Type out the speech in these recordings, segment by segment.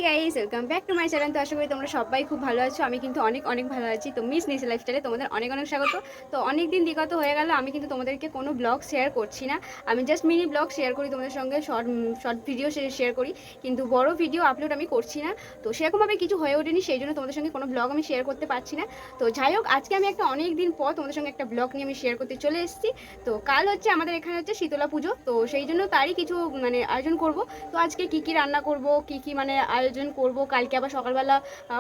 Guys, welcome back to my channel. তো আশা করি তোমরা সবাই খুব ভালো আছো। আমি কিন্তু অনেক অনেক ভালো আছি। তো মিস নিশি লাইফস্টাইলে তোমাদের অনেক অনেক স্বাগত। তো অনেক দিন বিগত হয়ে গেল, আমি কিন্তু তোমাদেরকে কোনো ব্লগ শেয়ার করছি না। আমি জাস্ট মিনি ব্লগ শেয়ার করি তোমাদের সঙ্গে, শর্ট ভিডিও শেয়ার করি, কিন্তু বড় ভিডিও আপলোড আমি করছি না। তো সেরকমভাবে কিছু হয়ে ওঠেনি, সেই জন্য তোমাদের সঙ্গে কোনো ব্লগ আমি শেয়ার করতে পারছি না। তো যাই হোক, আজকে আমি একটা অনেক দিন পর তোমাদের সঙ্গে একটা ব্লগ নিয়ে আমি শেয়ার করতে চলে এসেছি। তো কাল হচ্ছে আমাদের এখানে হচ্ছে শীতলা পুজো, তো সেই জন্য তারই কিছু আয়োজন করব। তো আজকে কি কি রান্না করব, কি কি আয়োজন করব, কালকে আবার সকালবেলা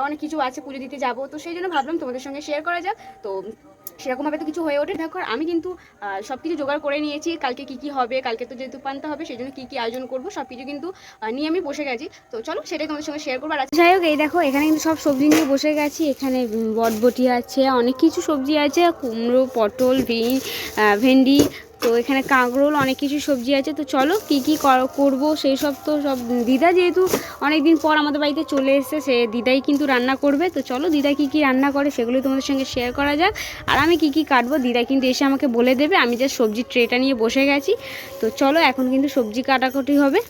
অনেক কিছু আছে, পুজো দিতে যাব। তো সেই জন্য ভাবলাম তোমাদের সঙ্গে শেয়ার করা যাক। তো সেরকমভাবে তো কিছু হয়ে ওঠে। দেখো, আমি কিন্তু সব কিছু জোগাড় করে নিয়েছি। কালকে কি কি হবে, কালকে তো যেহেতু পান্তা হবে, সেই জন্য কী কী আয়োজন করবো সব কিছু কিন্তু নিয়ে আমি বসে গেছি। তো চলো, সেটাই তোমাদের সঙ্গে শেয়ার করবো। আর যাই হোক, এই দেখো এখানে কিন্তু সব সবজি নিয়ে বসে গেছি। এখানে বটবটি আছে, অনেক কিছু সবজি আছে, কুমড়ো, পটল, ভেন্ডি, তো এখানে কাঁকরোল, অনেক কিছু সবজি আছে। তো চলো কী কী করবো সেই সব, তো সব দিদা যেহেতু অনেক দিন পর আমাদের বাড়িতে চলে এসেছে, সে দিদাই কিন্তু রান্না করবে। তো চলো দিদা কী কী রান্না করে সেগুলোই তোমাদের সঙ্গে শেয়ার করা যাক। আর আমি কী কী কাটবো দিদা কিন্তু এসে আমাকে বলে দেবে। আমি জাস্ট সবজির ট্রেটা নিয়ে বসে গেছি। তো চলো এখন কিন্তু সবজি কাটাকুটি হবে।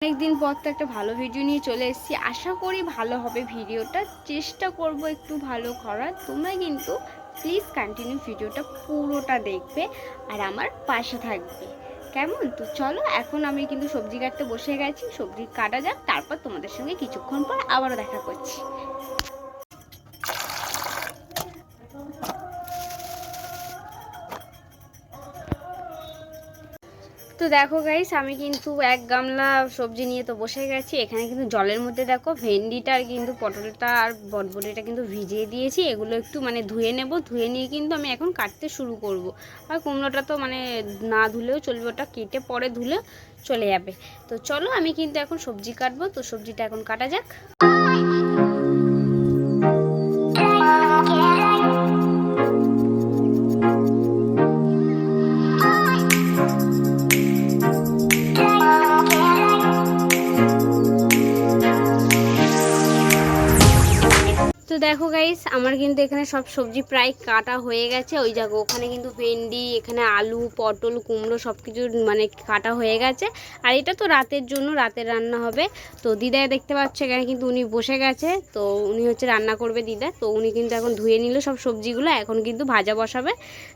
অনেকদিন পর তো একটা ভালো ভিডিও নিয়ে চলে এসেছি, আশা করি ভালো হবে ভিডিওটা। চেষ্টা করব একটু ভালো করার। তোমরা কিন্তু প্লিজ কন্টিনিউ ভিডিওটা পুরোটা দেখবে আর আমার পাশে থাকবে, কেমন? তো চলো এখন আমি কিন্তু সবজি কাটতে বসে গেছি। সবজি কাটা যাক, তারপর তোমাদের সঙ্গে কিছুক্ষণ পর আবারও দেখা করছি। তো দেখো গাইস, আমি কিন্তু এক গামলা সবজি নিয়ে তো বসে গেছি। এখানে কিন্তু জলের মধ্যে দেখো ভেন্ডিটা আর কিন্তু পটলটা আর বটবটিটা কিন্তু ভিজিয়ে দিয়েছি। এগুলো একটু ধুয়ে নেব। ধুয়ে নিয়ে কিন্তু আমি এখন কাটতে শুরু করব। আর কুমড়োটা তো না ধুলেও চলবে, ওটা কেটে পরে ধুলে চলে যাবে। তো চলো আমি কিন্তু এখন সবজি কাটবো। তো সবজিটা এখন কাটা যাক। তো দেখো গাইস, আমার কিন্তু এখানে সব সবজি প্রায় কাটা হয়ে গেছে। ওই জায়গা ওখানে কিন্তু ভেন্ডি, এখানে আলু, পটল, কুমড়ো সব কিছু কাটা হয়ে গেছে। আর এটা তো রাতের জন্য, রাতের রান্না হবে। তো দিদা দেখতে পাচ্ছ এখানে কিন্তু উনি বসে গেছে। তো উনি হচ্ছে রান্না করবে দিদা। তো উনি কিন্তু এখন ধুয়ে নিল সব সবজিগুলো, এখন কিন্তু ভাজা বসাবে।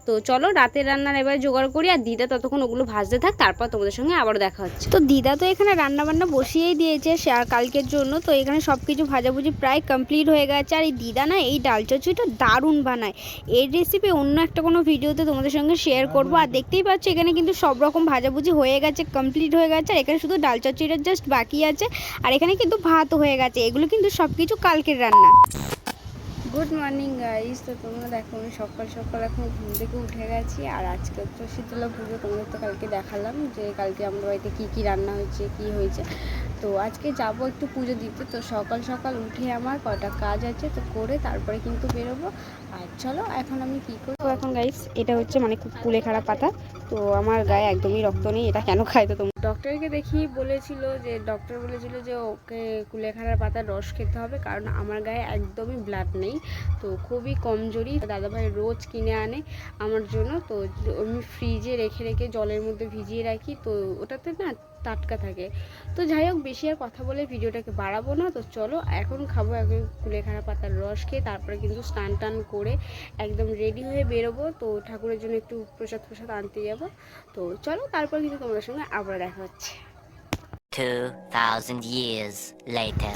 তো চলো রাতের রান্নার এবার জোগাড় করি, আর দিদা ততক্ষণ ওগুলো ভাজতে থাক, তারপর তোমাদের সঙ্গে আবার দেখা হচ্ছে। তো দিদা তো এখানে রান্না বান্না বসিয়েই দিয়েছে কালকের জন্য। তো এখানে সব কিছু ভাজাভুজি প্রায় কমপ্লিট হয়ে গেছে। আর এই দিদা না এই ডাল চচ্চড়িটা দারুণ বানায়। এর রেসিপি অন্য একটা কোনো ভিডিওতে তোমাদের সঙ্গে শেয়ার করবো। আর দেখতেই পাচ্ছ এখানে কিন্তু সব রকম ভাজাভুজি হয়ে গেছে, কমপ্লিট হয়ে গেছে। আর এখানে শুধু ডাল চচ্চড়িটা জাস্ট বাকি আছে। আর এখানে কিন্তু ভাত হয়ে গেছে। এগুলো কিন্তু সব কিছু কালকের রান্না। Good morning guys. তো তোমরা দেখো আমি সকাল সকাল এখন ঘুম থেকে উঠে গেছি। আর আজকে তো শীতলা পুজো, তোমাদের তো কালকে দেখালাম যে কালকে আমাদের বাড়িতে কী কী রান্না হয়েছে, কী হয়েছে। তো আজকে যাব একটু পুজো দিতে। তো সকাল সকাল উঠে আমার কটা কাজ আছে, তো করে তারপরে কিন্তু বেরোবো। আর চলো এখন আমি কী করবো। এখন গাইস এটা হচ্ছে খুব কুলেখাড়া পাতা। তো আমার গায়ে একদমই রক্ত নেই, এটা কেন খাই? তো ডক্টরকে দেখি ডক্টর বলেছিল যে ওকে কুলেখাড়ার পাতার রস খেতে হবে, কারণ আমার গায়ে একদমই ব্লাড নেই। তো খুবই কমজোরি। দাদাভাই রোজ কিনে আনে আমার জন্য। তো আমি ফ্রিজে রেখে রেখে জলের মধ্যে ভিজিয়ে রাখি, তো ওটাতে না টাটকা থাকে। তো যাই হোক, বেশি আর কথা বলে ভিডিওটাকে বাড়াবো না। তো চলো এখন খাবো এখন কুলেখাড়া পাতার রস খেয়ে, তারপরে কিন্তু স্নান টান করে একদম রেডি হয়ে বেরোবো। তো ঠাকুরের জন্য একটু প্রসাদ আনতে যাবো। তো চলো তারপর কিন্তু তোমাদের সঙ্গে আবার দেখা হচ্ছে। 2000 years later.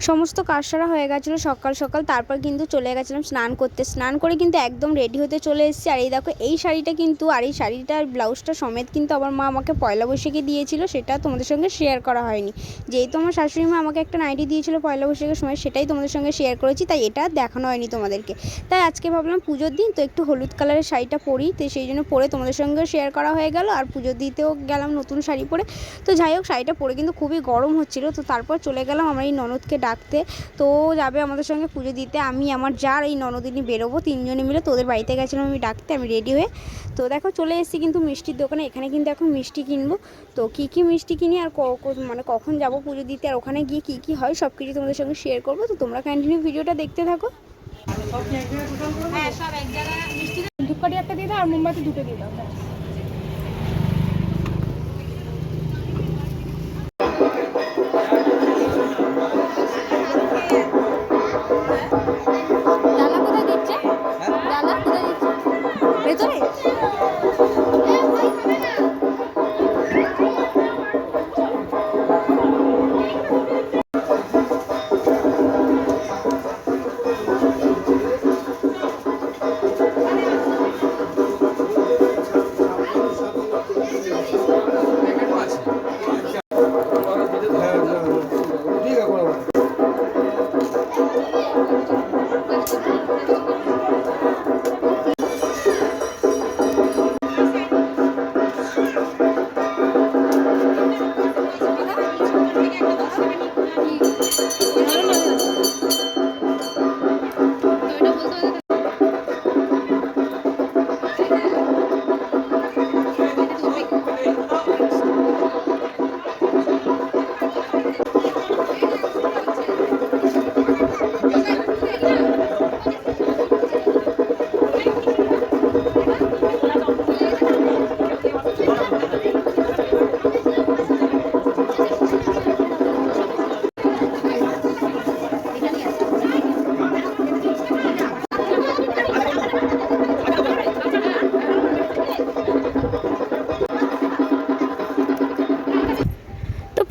সমস্ত কাজ সারা হয়ে গেছিলো সকাল সকাল। তারপর কিন্তু চলে গেছিলাম স্নান করতে। স্নান করে কিন্তু একদম রেডি হতে চলে এসেছি। আর এই দেখো এই শাড়িটা কিন্তু, আর এই শাড়িটার ব্লাউজটা সমেত কিন্তু আমার মা আমাকে পয়লা বৈশাখে দিয়েছিল। সেটা তোমাদের সঙ্গে শেয়ার করা হয়নি। যেহেতু আমার শাশুড়ি মা আমাকে একটা নাইটি দিয়েছিল পয়লা বৈশাখের সময়, সেটাই তোমাদের সঙ্গে শেয়ার করেছি, তাই এটা দেখানো হয়নি তোমাদেরকে। তাই আজকে ভাবলাম পুজোর দিন তো একটু হলুদ কালারের শাড়িটা পরি, তো সেই জন্য পরে তোমাদের সঙ্গে শেয়ার করা হয়ে গেল। আর পুজো দিতেও গেলাম নতুন শাড়ি পরে। তো যাই হোক, শাড়িটা পরে কিন্তু খুবই গরম হচ্ছিলো। তো তারপর চলে গেলাম আমার এই ননদকে ডাকতে। তো যাবে আমাদের সঙ্গে পুজো দিতে। আমি আমার যার এই ননদিনী বেরোবো, তিনজনে মিলে তোদের বাড়িতে গেছিলাম আমি ডাকতে। আমি রেডি হয়ে তো দেখো চলে এসেছি কিন্তু মিষ্টির দোকানে। এখানে কিন্তু এখন মিষ্টি কিনবো। তো কী কী মিষ্টি কিনি আর কখন যাব পুজো দিতে, আর ওখানে গিয়ে কী কী হয় সব কিছু তোমাদের সঙ্গে শেয়ার করবো। তো তোমরা কন্টিনিউ ভিডিওটা দেখতে থাকো। হ্যাঁ, সব এক জায়গায় মিষ্টি ধূপকাঠি একটা দিয়ে দাও আর মোমবাতি দুটো দিয়ে দাও।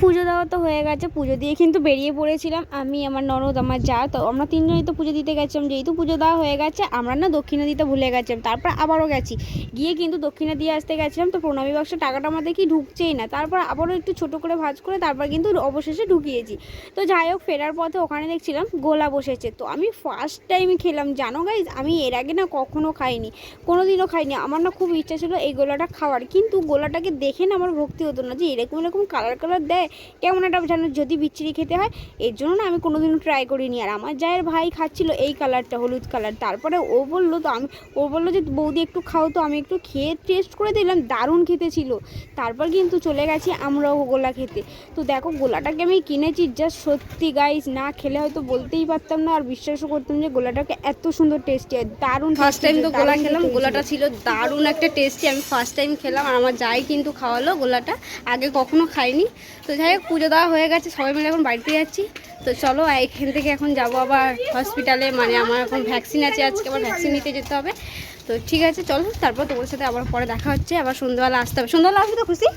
পুজো দেওয়া তো হয়ে গেছে, পুজো দিয়ে কিন্তু বেরিয়ে পড়েছিলাম আমি, আমার ননদ, আমার যা। তো আমরা তিনজনই তো পুজো দিতে গেছিলাম, যেহেতু পুজো দেওয়া হয়ে গেছে আমরা না দক্ষিণা দিতে ভুলে গেছিলাম। তারপর আবারও গেছি, গিয়ে কিন্তু দক্ষিণা দিয়ে আসতে গেছিলাম। তো প্রণামী বাক্সে টাকাটা আমার দেখি ঢুকছেই না। তারপর আবারও একটু ছোট করে ভাঁজ করে তারপর কিন্তু অবশেষে ঢুকিয়েছি। তো যাই হোক, ফেরার পথে ওখানে দেখছিলাম গোলা বসেছে। তো আমি ফার্স্ট টাইম খেলাম, জানো গাইজ, আমি এর আগে না কখনো খাইনি, কোনোদিনও খাইনি। আমার না খুব ইচ্ছা ছিল এই গোলাটা খাওয়ার, কিন্তু গোলাটাকে দেখে না আমার ভক্তি হতো না যে এরকম এরকম কালার কালার দেয়, কেমন একটা যেন যদি বিচ্ছিরি খেতে হয়। এর জন্য না আমি কোনোদিনও ট্রাই করিনি। আর আমার জায়ের ভাই খাচ্ছিল এই কালারটা, হলুদ কালার। তারপরে ও বললো, তো আমি, ও বললো যে বৌদি একটু খাও। তো আমি একটু খেয়ে টেস্ট করে দিলাম, দারুণ খেতে ছিল। তারপর কিন্তু চলে গেছি আমরাও গোলা খেতে। তো দেখো গোলাটাকে আমি কিনেছি, জাস্ট সত্যি গাইস না খেলে হয়তো বলতেই পারতাম না আর বিশ্বাসও করতাম যে গোলাটাকে এত সুন্দর টেস্টি, দারুণ। ফার্স্ট টাইম তো গোলা খেলাম, গোলাটা ছিল দারুণ একটা টেস্টি। আমি ফার্স্ট টাইম খেলাম আর আমার যাই কিন্তু খাওয়ালো গোলাটা, আগে কখনো খাইনি। তো যাই হোক, পুজো দেওয়া হয়ে গেছে, সবাই মিলে এখন বাড়িতে যাচ্ছি। তো চলো এখান থেকে এখন যাবো আবার হসপিটালে, মানে আমার এখন ভ্যাকসিন আছে, আজকে আবার ভ্যাকসিন নিতে যেতে হবে। তো ঠিক আছে চলো, তারপর তোমার সাথে আবার পরে দেখা হচ্ছে। আবার সন্ধ্যাবেলা আসতে হবে, সন্ধ্যাবেলা আসবে তো খুশি?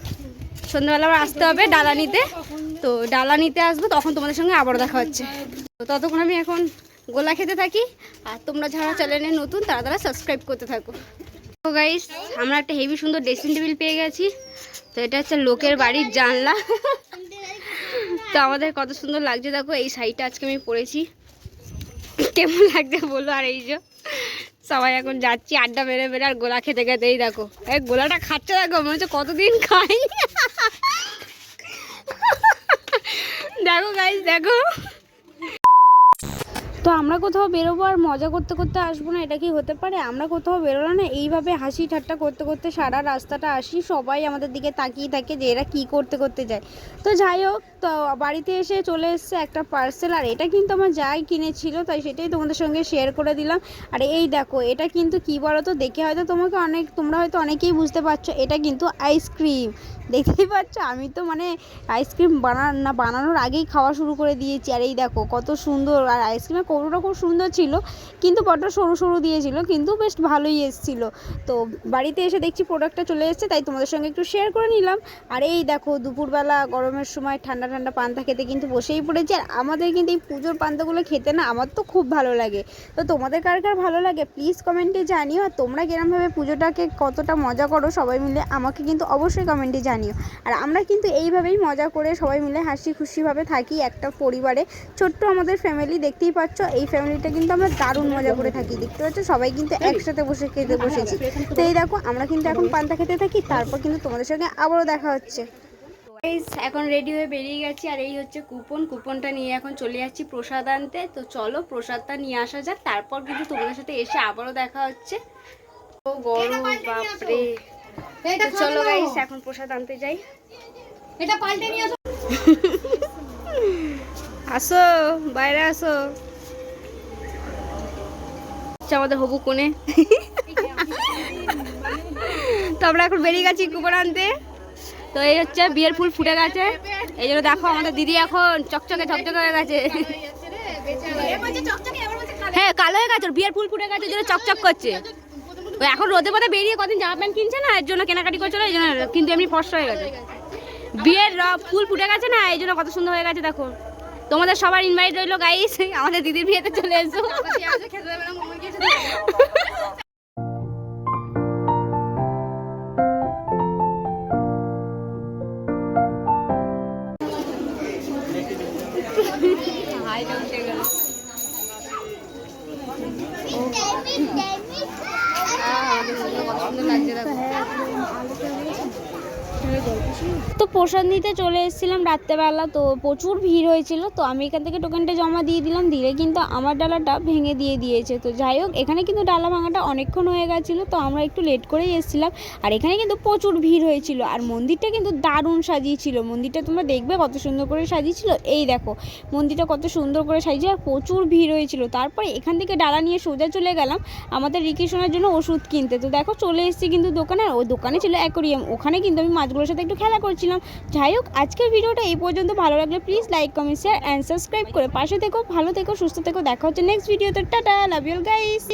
সন্ধ্যাবেলা আবার আসতে হবে ডালা নিতে। তো ডালা নিতে আসবো, তখন তোমাদের সঙ্গে আবারও দেখা হচ্ছে। তো ততক্ষণ আমি এখন গোলা খেতে থাকি, আর তোমরা যারা চ্যানেলে নতুন তারা তারা সাবস্ক্রাইব করতে থাকো। তো গাইস, আমরা একটা হেভি সুন্দর ড্রেসিং টেবিল পেয়ে গেছি। তো এটা হচ্ছে লোকের বাড়ির জানলা। তো আমাদের কত সুন্দর লাগছে দেখো, এই শাড়িটা আজকে আমি পরেছি, কেমন লাগছে বলো। আর এই যে সবাই এখন যাচ্ছি আড্ডা মেরে মেরে আর গোলা খেতে খেতেই দেখো, এই গোলাটা খাচ্ছে দেখো, মনে হচ্ছে কতদিন খাই। দেখো গাইস দেখো। তো আমরা কোথাও বেরোবো আর মজা করতে করতে আসবো না, এটা কি হতে পারে? আমরা কোথাও বেরোলে না এইভাবে হাসি ঠাট্টা করতে করতে সারা রাস্তাটা আসি, সবাই আমাদের দিকে তাকিয়ে থাকে যে এরা কি করতে করতে যায়। তো যাই হোক, তো বাড়িতে এসে চলে এসছে একটা পার্সেল, আর এটা কিন্তু আমার যাই কিনেছিল, তাই সেটাই তোমাদের সঙ্গে শেয়ার করে দিলাম। আর এই দেখো, এটা কিন্তু কি বলো তো, দেখে হয়তো তোমরা হয়তো অনেকেই বুঝতে পারছো, এটা কিন্তু আইসক্রিম। দেখতেই পাচ্ছ, আমি তো মানে আইসক্রিম বানানোর আগেই খাওয়া শুরু করে দিয়েছি। আর এই দেখো কত সুন্দর, আর আইসক্রিমের কৌটোটা খুব সুন্দর ছিল, কিন্তু বড্ড সরু সরু দিয়েছিল, কিন্তু বেশ ভালোই এসেছিল। তো বাড়িতে এসে দেখছি প্রোডাক্টটা চলে এসেছে, তাই তোমাদের সঙ্গে একটু শেয়ার করে নিলাম। আর এই দেখো, দুপুরবেলা গরমের সময় ঠান্ডা ঠান্ডা পান্তা খেতে কিন্তু বসেই পড়েছি। আর আমাদের কিন্তু এই পুজোর পান্তাগুলো খেতে না আমার তো খুব ভালো লাগে। তো তোমাদের কার কার ভালো লাগে প্লিজ কমেন্টে জানিও। আর তোমরা কিরমভাবে পুজোটাকে কতটা মজা করো সবাই মিলে আমাকে কিন্তু অবশ্যই কমেন্টে জানিও। আর আমরা কিন্তু এইভাবেই মজা করে সবাই মিলে হাসি খুশিভাবে থাকি একটা পরিবারে, ছোট্ট আমাদের ফ্যামিলি। দেখতেই পাচ্ছ, এই ফ্যামিলিটা কিন্তু আমরা দারুণ মজা করে থাকি। দেখতে পাচ্ছ, সবাই কিন্তু একসাথে বসে খেতে বসেছি। তো এই দেখো, আমরা কিন্তু এখন পান্তা খেতে থাকি, তারপর কিন্তু তোমাদের সঙ্গে আবারও দেখা হচ্ছে। এখন রেডি হয়ে বেরিয়ে গেছি, আর এই হচ্ছে কুপনটা নিয়ে এখন চলে যাচ্ছি প্রসাদ আনতে। তো চলো প্রসাদটা নিয়ে আসা যাক, তারপর কিন্তু তোমাদের সাথে এসে আবারও দেখা হচ্ছে। ও গরম, বাপরে। তো চলো গাইস, এখন প্রসাদ আনতে যাই। এটা পাল্টে নিয়ে আসো। আসো বাইরে আসো, আমাদের হবু কোণে। তো আমরা এখন বেরিয়ে গেছি কুপন আনতে। তো এই হচ্ছে বিয়ের ফুল ফুটে গেছে, এই জন্য দেখো আমাদের দিদি এখন চকচকে ঝকঝকে হয়ে গেছে। হ্যাঁ, কালো হয়ে গেছে, বিয়ের ফুল ফুটে গেছে, এই জন্য চকচক করছে। ওই এখন রোদে পথে বেরিয়ে কদিন জামা প্যান্ট কিনছে না, এর জন্য কেনাকাটি করছিল, এই জন্য। কিন্তু এমনি ফর্সা হয়ে গেছে, বিয়ের ফুল ফুটে গেছে না, এই জন্য কত সুন্দর হয়ে গেছে দেখো। তোমাদের সবার ইনভাইট রইলো গাইস, আমাদের দিদির বিয়েতে চলে এসো। তো প্রসাদ নিতে চলে এসেছিলাম রাত্রেবেলা, তো প্রচুর ভিড় হয়েছিল। তো আমি এখান থেকে টোকেনটা জমা দিয়ে দিলাম, দিলে কিন্তু আমার ডালাটা ভেঙে দিয়েছে। তো যাই হোক, এখানে কিন্তু ডালা ভাঙাটা অনেকক্ষণ হয়ে গেছিলো, তো আমরা একটু লেট করেই এসেছিলাম। আর এখানে কিন্তু প্রচুর ভিড় হয়েছিল, আর মন্দিরটা কিন্তু দারুণ সাজিয়েছিল। মন্দিরটা তোমরা দেখবে কত সুন্দর করে সাজিয়েছিল, এই দেখো মন্দিরটা কত সুন্দর করে সাজিয়েছে, আর প্রচুর ভিড় হয়েছিল। তারপরে এখান থেকে ডালা নিয়ে সোজা চলে গেলাম আমাদের রিকেশনের জন্য ওষুধ কিনতে। তো দেখো চলে এসেছি কিন্তু দোকানে, আর ওই দোকানে ছিল অ্যাকোরিয়াম, ওখানে কিন্তু আমি মাছগুলোর সাথে একটু খেলা করছিলাম। যাই হোক, আজকের ভিডিওটা এই পর্যন্ত। ভালো লাগলে please like, comment, share and subscribe করে পাশে থেকো। ভালো থেকো, সুস্থ থেকো, দেখা হচ্ছে নেক্সট ভিডিওতে। Tata, love you guys.